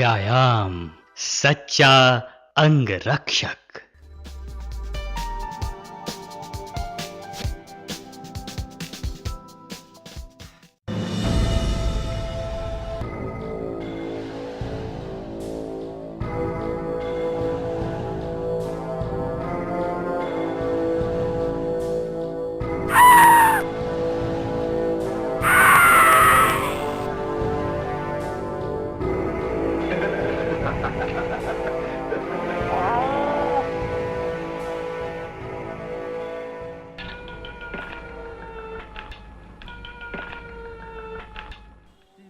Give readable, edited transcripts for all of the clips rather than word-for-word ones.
व्यायाम सच्चा अंग रक्षक।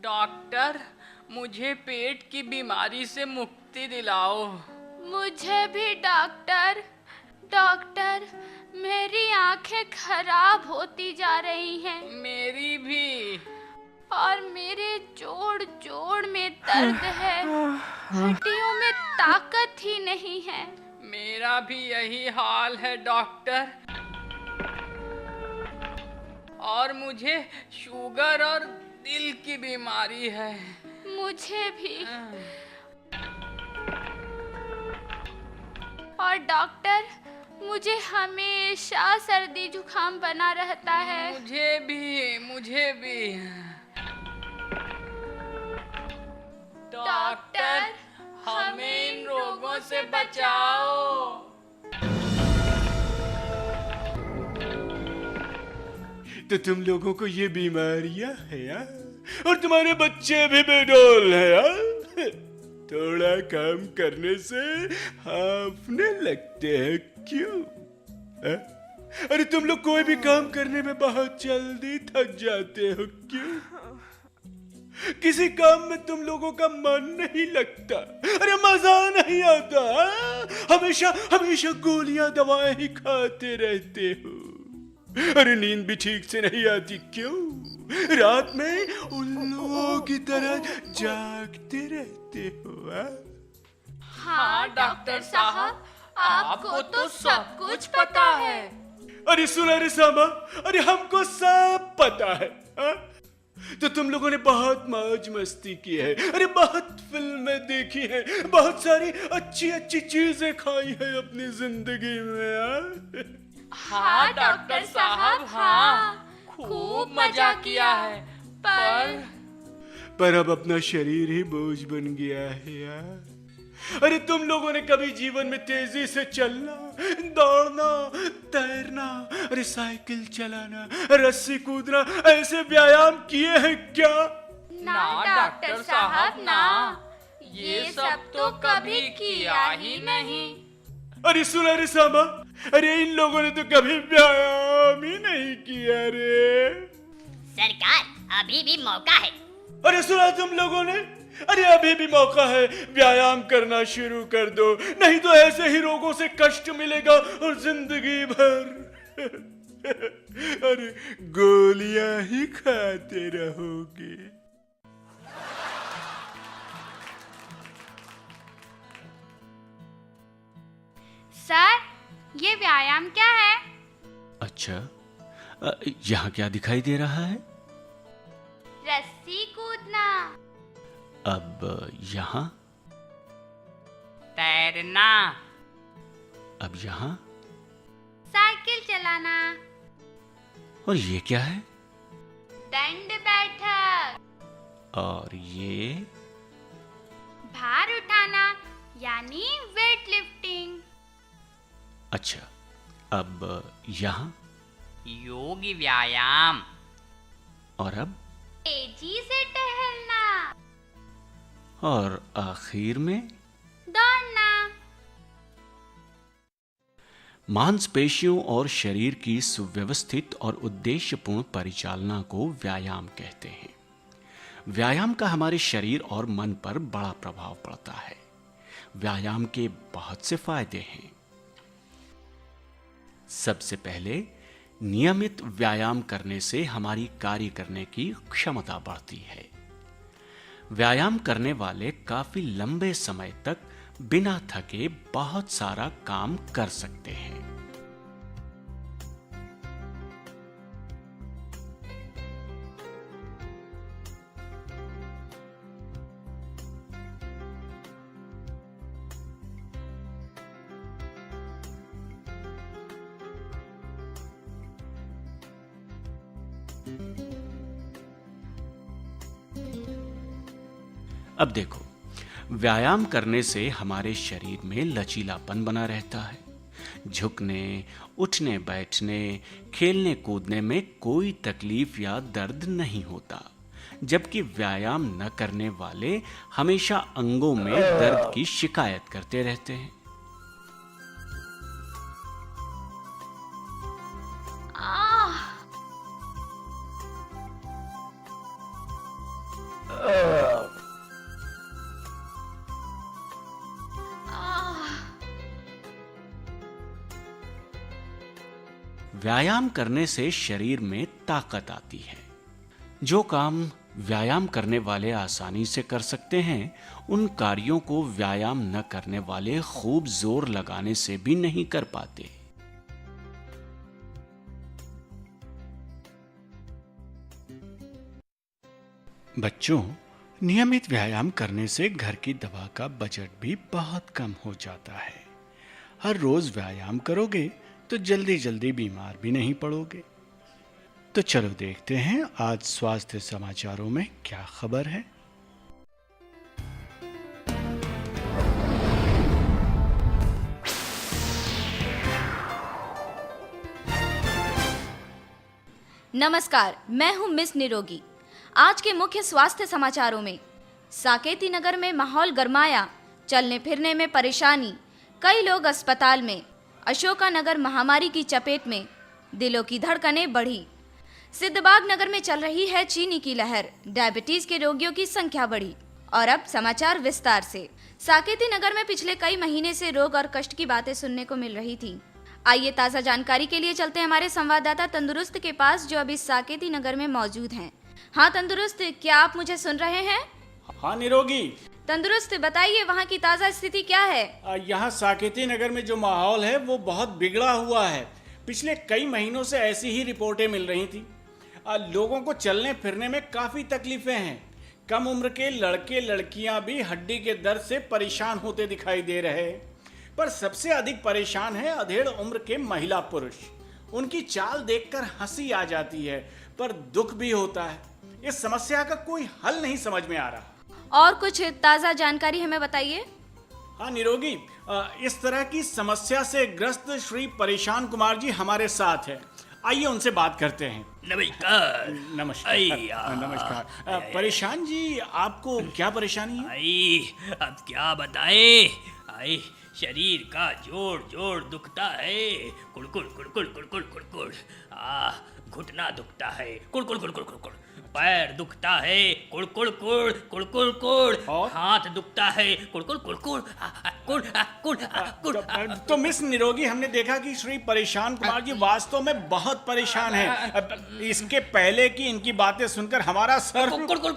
डॉक्टर, मुझे पेट की बीमारी से मुक्ति दिलाओ। मुझे भी डॉक्टर। डॉक्टर, मेरी आंखें खराब होती जा रही हैं। मेरी भी। और मेरे जोड़ जोड़ में दर्द है। हड्डियों में ताकत ही नहीं है। मेरा भी यही हाल है डॉक्टर। और मुझे शुगर और दिल की बीमारी है। मुझे भी। और डॉक्टर, मुझे हमेशा सर्दी जुकाम बना रहता है। मुझे भी। डॉक्टर, हमें इन रोगों से बचाओ। तो तुम लोगों को ये बीमारियां है यार, और तुम्हारे बच्चे भी बेडौल है यार। थोड़ा काम करने से हांफने लगते हैं क्यों? अरे तुम लोग कोई भी काम करने में बहुत जल्दी थक जाते हो क्यों? किसी काम में तुम लोगों का मन नहीं लगता, अरे मजा नहीं आता। हमेशा हमेशा गोलियां दवाएं ही खाते रहते हो। अरे नींद भी ठीक से नहीं आती क्यों? रात में उल्लुओं की तरह जागते रहते हो। हाँ डॉक्टर साहब, आपको तो सब कुछ पता है। अरे सुना रे सामा, अरे हमको सब पता है। तो तुम लोगों ने बहुत मौज मस्ती की है, अरे बहुत फिल्में देखी है, बहुत सारी अच्छी अच्छी चीजें खाई है अपनी जिंदगी में। हाँ डॉक्टर साहब, हाँ खूब मजा किया है। पर अब अपना शरीर ही बोझ बन गया है यार। अरे तुम लोगों ने कभी जीवन में तेजी से चलना, दौड़ना, तैरना, अरे साइकिल चलाना, रस्सी कूदना, ऐसे व्यायाम किए हैं क्या? ना डॉक्टर साहब ना, ये सब तो कभी किया ही नहीं। अरे सुना रे सामा, अरे इन लोगों ने तो कभी व्यायाम ही नहीं किया रे। सरकार, अभी भी मौका है। अरे सुना तुम लोगों ने, अरे अभी भी मौका है, व्यायाम करना शुरू कर दो, नहीं तो ऐसे ही रोगों से कष्ट मिलेगा और जिंदगी भर अरे गोलियां ही खाते रहोगे। सर, ये व्यायाम क्या है? अच्छा, यहाँ क्या दिखाई दे रहा है? रस्सी कूदना। अब यहाँ? तैरना। अब यहाँ? साइकिल चलाना। और ये क्या है? दंड बैठक। और ये? भार उठाना, यानी वेट लिफ्टिंग। अच्छा, अब यहाँ? योगी व्यायाम। और अब? तेजी से टहलना। और आखिर में? दौड़ना। मांसपेशियों और शरीर की सुव्यवस्थित और उद्देश्यपूर्ण परिचालना को व्यायाम कहते हैं। व्यायाम का हमारे शरीर और मन पर बड़ा प्रभाव पड़ता है। व्यायाम के बहुत से फायदे हैं। सबसे पहले, नियमित व्यायाम करने से हमारी कार्य करने की क्षमता बढ़ती है। व्यायाम करने वाले काफी लंबे समय तक बिना थके बहुत सारा काम कर सकते हैं। अब देखो, व्यायाम करने से हमारे शरीर में लचीलापन बना रहता है। झुकने, उठने बैठने, खेलने कूदने में कोई तकलीफ या दर्द नहीं होता, जबकि व्यायाम न करने वाले हमेशा अंगों में दर्द की शिकायत करते रहते हैं। व्यायाम करने से शरीर में ताकत आती है। जो काम व्यायाम करने वाले आसानी से कर सकते हैं, उन कार्यों को व्यायाम न करने वाले खूब जोर लगाने से भी नहीं कर पाते। बच्चों, नियमित व्यायाम करने से घर की दवा का बजट भी बहुत कम हो जाता है। हर रोज व्यायाम करोगे तो जल्दी जल्दी बीमार भी नहीं पड़ोगे। तो चलो देखते हैं आज स्वास्थ्य समाचारों में क्या खबर है। नमस्कार, मैं हूं मिस निरोगी। आज के मुख्य स्वास्थ्य समाचारों में साकेती नगर में माहौल गरमाया, चलने फिरने में परेशानी, कई लोग अस्पताल में, अशोका नगर महामारी की चपेट में, दिलों की धड़कनें बढ़ी। सिद्धबाग नगर में चल रही है चीनी की लहर, डायबिटीज के रोगियों की संख्या बढ़ी। और अब समाचार विस्तार से। साकेती नगर में पिछले कई महीने से रोग और कष्ट की बातें सुनने को मिल रही थी। आइए ताज़ा जानकारी के लिए चलते हैं हमारे संवाददाता तंदुरुस्त के पास, जो अभी साकेती नगर में मौजूद हैं। हाँ तंदुरुस्त, क्या आप मुझे सुन रहे हैं? हाँ निरोगी। तंदुरुस्त, बताइए वहाँ की ताज़ा स्थिति क्या है? यहाँ साकेती नगर में जो माहौल है वो बहुत बिगड़ा हुआ है। पिछले कई महीनों से ऐसी ही रिपोर्टें मिल रही थी। लोगों को चलने फिरने में काफ़ी तकलीफें हैं। कम उम्र के लड़के लड़कियां भी हड्डी के दर्द से परेशान होते दिखाई दे रहे हैं। पर सबसे अधिक परेशान है अधेड़ उम्र के महिला पुरुष। उनकी चाल देखकर हंसी आ जाती है, पर दुख भी होता है। इस समस्या का कोई हल नहीं समझ में आ रहा। और कुछ ताज़ा जानकारी हमें बताइए। हाँ निरोगी, इस तरह की समस्या से ग्रस्त श्री परेशान कुमार जी हमारे साथ है। आइए उनसे बात करते हैं। नमस्कार। नमस्कार। नमस्कार। परेशान जी, आपको क्या परेशानी है? अब क्या बताएं? शरीर का जोड़ जोड़ दुखता है, कुड़कुड़ कुड़कुड़ कुड़कुड़ कुड़कुड़। घुटना दुखता है, कुड़कुड़ कुड़कुड़ कुड़कुड़। पैर दुखता है, कुड़कुड़ कुड़ कुड़कुड़ कुड़। हाथ दुखता है, कुड़कुड़ कुड़कुड़ कुड़ कुड़ कुड़। तो मिस निरोगी, हमने देखा कि श्री परेशान कुमार जी वास्तव में बहुत परेशान हैं। इसके पहले कि इनकी बातें सुनकर हमारा सर कुड़कुड़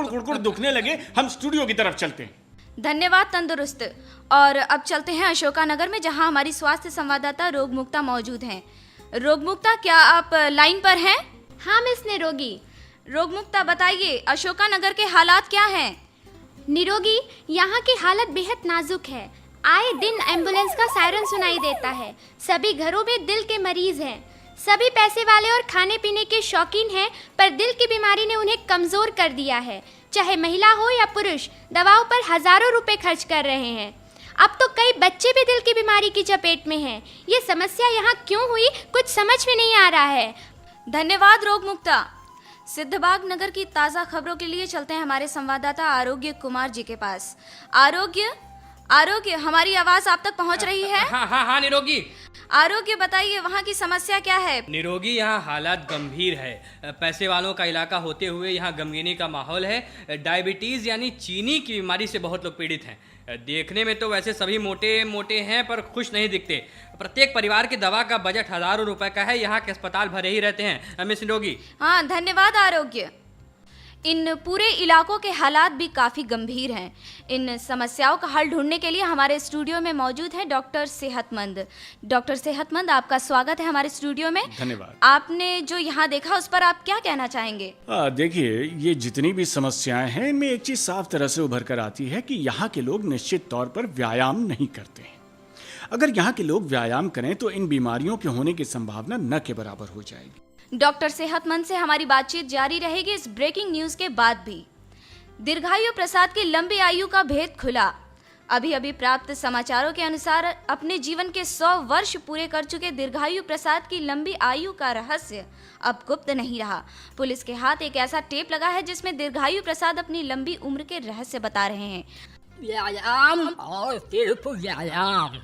कुड़कुड़ दुखने लगे, हम स्टूडियो की तरफ चलते हैं। धन्यवाद तंदुरुस्त। और अब चलते हैं अशोका नगर में, जहां हमारी स्वास्थ्य संवाददाता रोगमुक्ता मौजूद हैं। रोगमुक्ता, क्या आप लाइन पर हैं? हाँ मिस निरोगी। रोगमुक्ता, बताइए अशोका नगर के हालात क्या हैं? निरोगी, यहाँ की हालत बेहद नाजुक है। आए दिन एम्बुलेंस का सायरन सुनाई देता है। सभी घरों में दिल के मरीज हैं। सभी पैसे वाले और खाने पीने के शौकीन हैं, पर दिल की बीमारी ने उन्हें कमजोर कर दिया है। चाहे महिला हो या पुरुष, दवाओं पर हजारों रुपए खर्च कर रहे हैं। अब तो कई बच्चे भी दिल की बीमारी की चपेट में हैं। ये समस्या यहाँ क्यों हुई, कुछ समझ में नहीं आ रहा है। धन्यवाद रोगमुक्ता। सिद्धबाग नगर की ताज़ा खबरों के लिए चलते हैं हमारे संवाददाता आरोग्य कुमार जी के पास। आरोग्य, हमारी आवाज आप तक पहुंच रही है? हाँ निरोगी। आरोग्य, बताइए वहाँ की समस्या क्या है? निरोगी, यहाँ हालात गंभीर है। पैसे वालों का इलाका होते हुए यहाँ गमगीनी का माहौल है। डायबिटीज यानी चीनी की बीमारी से बहुत लोग पीड़ित हैं। देखने में तो वैसे सभी मोटे मोटे हैं, पर खुश नहीं दिखते। प्रत्येक परिवार की दवा का बजट हजारों रुपए का है। यहाँ के अस्पताल भरे ही रहते हैं। मिस निरोगी। हाँ धन्यवाद आरोग्य। इन पूरे इलाकों के हालात भी काफ़ी गंभीर हैं। इन समस्याओं का हल ढूंढने के लिए हमारे स्टूडियो में मौजूद है डॉक्टर सेहतमंद। डॉक्टर सेहतमंद, आपका स्वागत है हमारे स्टूडियो में। धन्यवाद। आपने जो यहाँ देखा उस पर आप क्या कहना चाहेंगे? देखिए, ये जितनी भी समस्याएं हैं, इनमें एक चीज़ साफ तरह से उभर कर आती है कि यहाँ के लोग निश्चित तौर पर व्यायाम नहीं करते हैं। अगर यहाँ के लोग व्यायाम करें तो इन बीमारियों के होने की संभावना न के बराबर हो जाएगी। डॉक्टर सेहतमंद से हमारी बातचीत जारी रहेगी इस ब्रेकिंग न्यूज के बाद भी। दीर्घायु प्रसाद की लंबी आयु का भेद खुला। अभी अभी प्राप्त समाचारों के अनुसार अपने जीवन के 100 वर्ष पूरे कर चुके दीर्घायु प्रसाद की लंबी आयु का रहस्य अब गुप्त नहीं रहा। पुलिस के हाथ एक ऐसा टेप लगा है जिसमें दीर्घायु प्रसाद अपनी लंबी उम्र के रहस्य बता रहे हैं। व्यायाम और सिर्फ व्यायाम,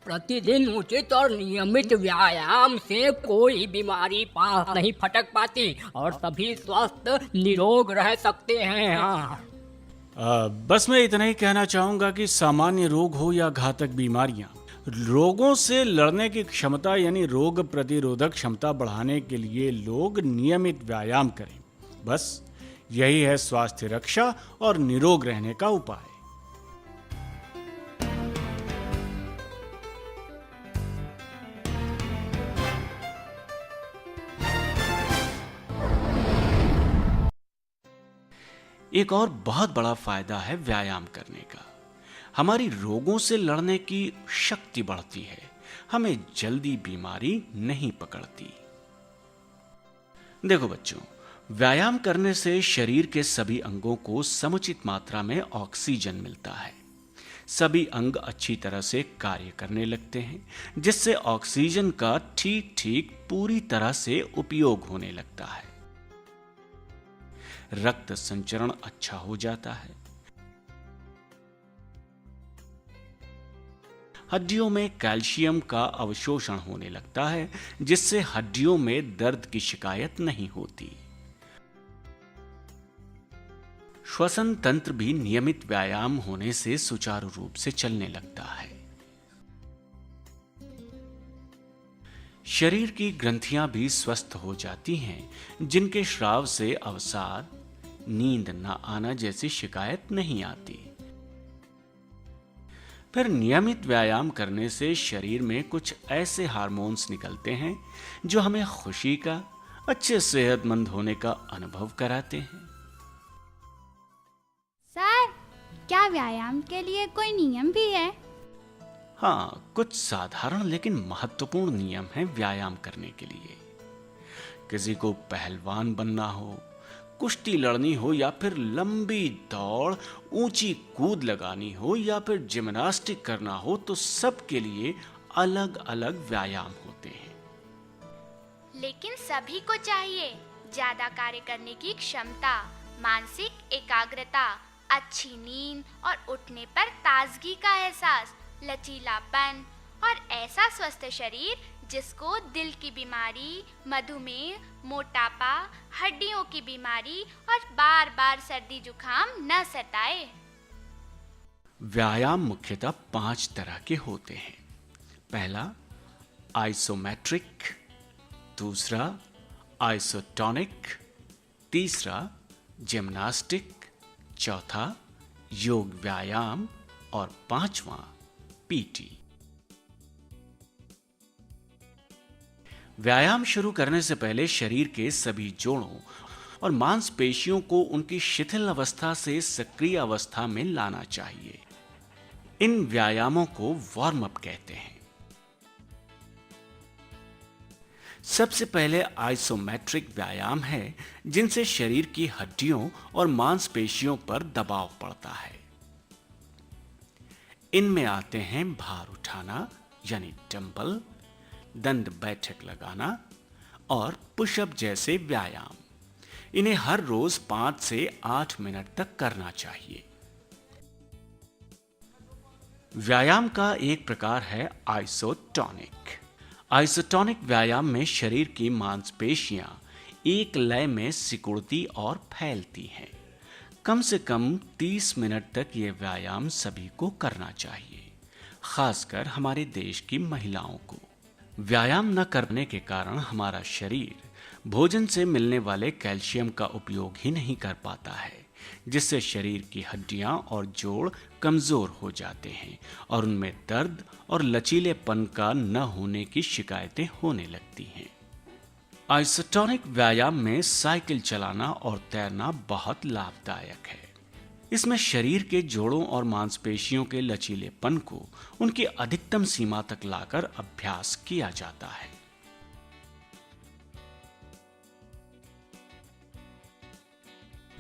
प्रतिदिन उचित और नियमित व्यायाम से कोई बीमारी पास नहीं फटक पाती और सभी स्वस्थ निरोग रह सकते हैं। हाँ। बस मैं इतना ही कहना चाहूंगा कि सामान्य रोग हो या घातक बीमारियां, रोगों से लड़ने की क्षमता यानी रोग प्रतिरोधक क्षमता बढ़ाने के लिए लोग नियमित व्यायाम करें। बस यही है स्वास्थ्य रक्षा और निरोग रहने का उपाय। एक और बहुत बड़ा फायदा है व्यायाम करने का। हमारी रोगों से लड़ने की शक्ति बढ़ती है, हमें जल्दी बीमारी नहीं पकड़ती। देखो बच्चों, व्यायाम करने से शरीर के सभी अंगों को समुचित मात्रा में ऑक्सीजन मिलता है। सभी अंग अच्छी तरह से कार्य करने लगते हैं, जिससे ऑक्सीजन का ठीक ठीक पूरी तरह से उपयोग होने लगता है। रक्त संचरण अच्छा हो जाता है। हड्डियों में कैल्शियम का अवशोषण होने लगता है, जिससे हड्डियों में दर्द की शिकायत नहीं होती। श्वसन तंत्र भी नियमित व्यायाम होने से सुचारू रूप से चलने लगता है। शरीर की ग्रंथियां भी स्वस्थ हो जाती हैं, जिनके स्राव से अवसाद, नींद न आना जैसी शिकायत नहीं आती। फिर नियमित व्यायाम करने से शरीर में कुछ ऐसे हार्मोन्स निकलते हैं जो हमें खुशी का, अच्छे सेहतमंद होने का अनुभव कराते हैं। सर, क्या व्यायाम के लिए कोई नियम भी है? हाँ, कुछ साधारण लेकिन महत्वपूर्ण नियम हैं व्यायाम करने के लिए। किसी को पहलवान बनना हो, कुश्ती लड़नी हो या फिर लंबी दौड़, ऊंची कूद लगानी हो या फिर जिम्नास्टिक करना हो, तो सबके लिए अलग अलग व्यायाम होते हैं। लेकिन सभी को चाहिए ज्यादा कार्य करने की क्षमता, मानसिक एकाग्रता, अच्छी नींद और उठने पर ताजगी का एहसास, लचीलापन और ऐसा स्वस्थ शरीर जिसको दिल की बीमारी, मधुमेह, मोटापा, हड्डियों की बीमारी और बार बार सर्दी जुकाम न सताए। व्यायाम मुख्यतः 5 तरह के होते हैं। पहला आइसोमेट्रिक, दूसरा आइसोटोनिक, तीसरा जिम्नास्टिक, चौथा योग व्यायाम और पांचवा पीटी। व्यायाम शुरू करने से पहले शरीर के सभी जोड़ों और मांसपेशियों को उनकी शिथिल अवस्था से सक्रिय अवस्था में लाना चाहिए। इन व्यायामों को वार्म अप कहते हैं। सबसे पहले आइसोमेट्रिक व्यायाम है, जिनसे शरीर की हड्डियों और मांसपेशियों पर दबाव पड़ता है। इनमें आते हैं भार उठाना यानी डंबल, दंड बैठक लगाना और पुशअप जैसे व्यायाम। इन्हें हर रोज 5 से 8 मिनट तक करना चाहिए। व्यायाम का एक प्रकार है आइसोटोनिक। आइसोटोनिक व्यायाम में शरीर की मांसपेशियां एक लय में सिकुड़ती और फैलती हैं। कम से कम 30 मिनट तक ये व्यायाम सभी को करना चाहिए, खासकर हमारे देश की महिलाओं को। व्यायाम न करने के कारण हमारा शरीर भोजन से मिलने वाले कैल्शियम का उपयोग ही नहीं कर पाता है, जिससे शरीर की हड्डियां और जोड़ कमजोर हो जाते हैं और उनमें दर्द और लचीलेपन का न होने की शिकायतें होने लगती हैं। आइसोटोनिक व्यायाम में साइकिल चलाना और तैरना बहुत लाभदायक है। इसमें शरीर के जोड़ों और मांसपेशियों के लचीलेपन को उनकी अधिकतम सीमा तक लाकर अभ्यास किया जाता है।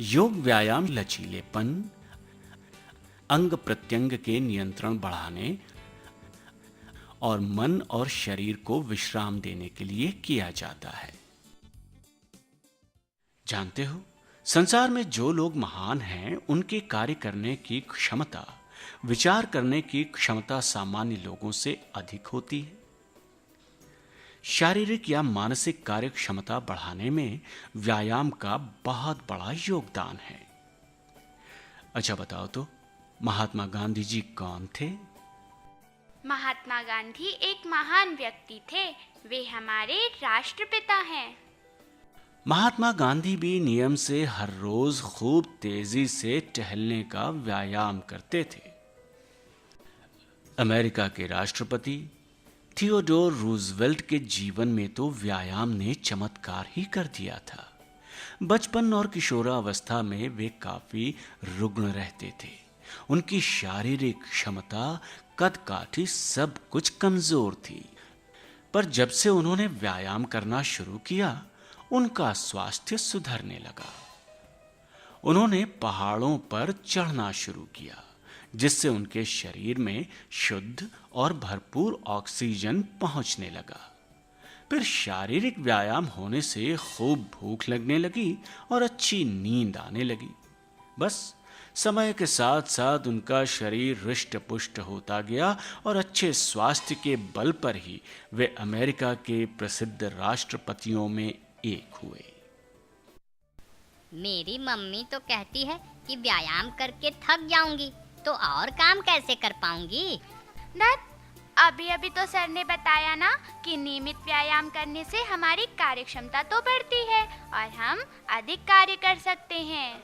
योग व्यायाम लचीलेपन, अंग प्रत्यंग के नियंत्रण बढ़ाने और मन और शरीर को विश्राम देने के लिए किया जाता है। जानते हो, संसार में जो लोग महान हैं, उनके कार्य करने की क्षमता, विचार करने की क्षमता सामान्य लोगों से अधिक होती है। शारीरिक या मानसिक कार्य क्षमता बढ़ाने में व्यायाम का बहुत बड़ा योगदान है। अच्छा बताओ तो, महात्मा गांधी जी कौन थे? महात्मा गांधी एक महान व्यक्ति थे। वे हमारे राष्ट्रपिता हैं। महात्मा गांधी भी नियम से हर रोज खूब तेजी से टहलने का व्यायाम करते थे। अमेरिका के राष्ट्रपति थियोडोर रूजवेल्ट के जीवन में तो व्यायाम ने चमत्कार ही कर दिया था। बचपन और किशोरावस्था में वे काफी रुग्ण रहते थे। उनकी शारीरिक क्षमता, कद काठी सब कुछ कमजोर थी, पर जब से उन्होंने व्यायाम करना शुरू किया, उनका स्वास्थ्य सुधरने लगा। उन्होंने पहाड़ों पर चढ़ना शुरू किया, जिससे उनके शरीर में शुद्ध और भरपूर ऑक्सीजन पहुंचने लगा। फिर शारीरिक व्यायाम होने से खूब भूख लगने लगी और अच्छी नींद आने लगी। बस समय के साथ साथ उनका शरीर हृष्ट पुष्ट होता गया और अच्छे स्वास्थ्य के बल पर ही वे अमेरिका के प्रसिद्ध राष्ट्रपतियों में एक हुए। मेरी मम्मी तो कहती है कि व्यायाम करके थक जाऊंगी तो और काम कैसे कर पाऊंगी। दत्त, अभी अभी तो सर ने बताया ना कि नियमित व्यायाम करने से हमारी कार्यक्षमता तो बढ़ती है और हम अधिक कार्य कर सकते हैं।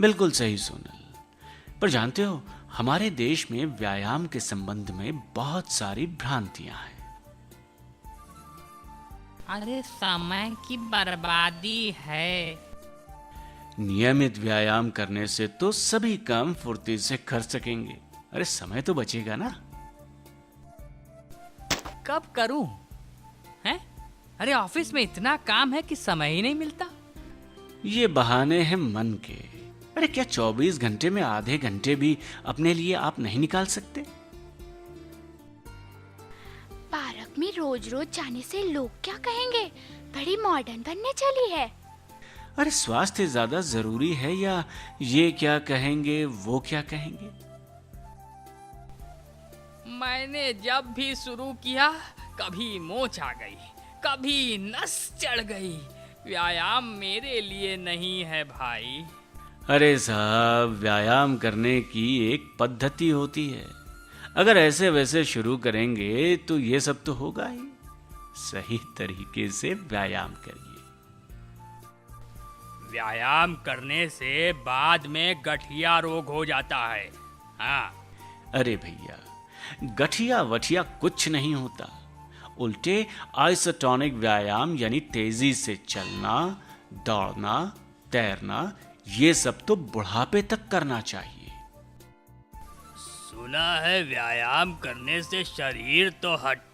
बिल्कुल सही सोनल। पर जानते हो, हमारे देश में व्यायाम के संबंध में बहुत सारी भ्रांतियां हैं। अरे समय की बर्बादी है। नियमित व्यायाम करने से तो सभी काम फुर्ती से कर सकेंगे। अरे समय तो बचेगा ना। कब करूं? हैं? अरे ऑफिस में इतना काम है कि समय ही नहीं मिलता। ये बहाने हैं मन के। अरे क्या 24 घंटे में आधे घंटे भी अपने लिए आप नहीं निकाल सकते? पार्क में रोज रोज जाने से लोग क्या कहेंगे? बड़ी मॉडर्न बनने चली है। अरे स्वास्थ्य ज्यादा जरूरी है या ये क्या कहेंगे वो क्या कहेंगे? मैंने जब भी शुरू किया, कभी मोच आ गई, कभी नस चढ़ गई। व्यायाम मेरे लिए नहीं है भाई। अरे साहब, व्यायाम करने की एक पद्धति होती है। अगर ऐसे वैसे शुरू करेंगे तो ये सब तो होगा ही। सही तरीके से व्यायाम करिए। व्यायाम करने से बाद में गठिया रोग हो जाता है। हाँ। अरे भैया, गठिया वठिया कुछ नहीं होता। उल्टे आइसोटोनिक व्यायाम यानी तेजी से चलना, दौड़ना, तैरना, ये सब तो बुढ़ापे तक करना चाहिए। सुना है व्यायाम करने से शरीर तो हट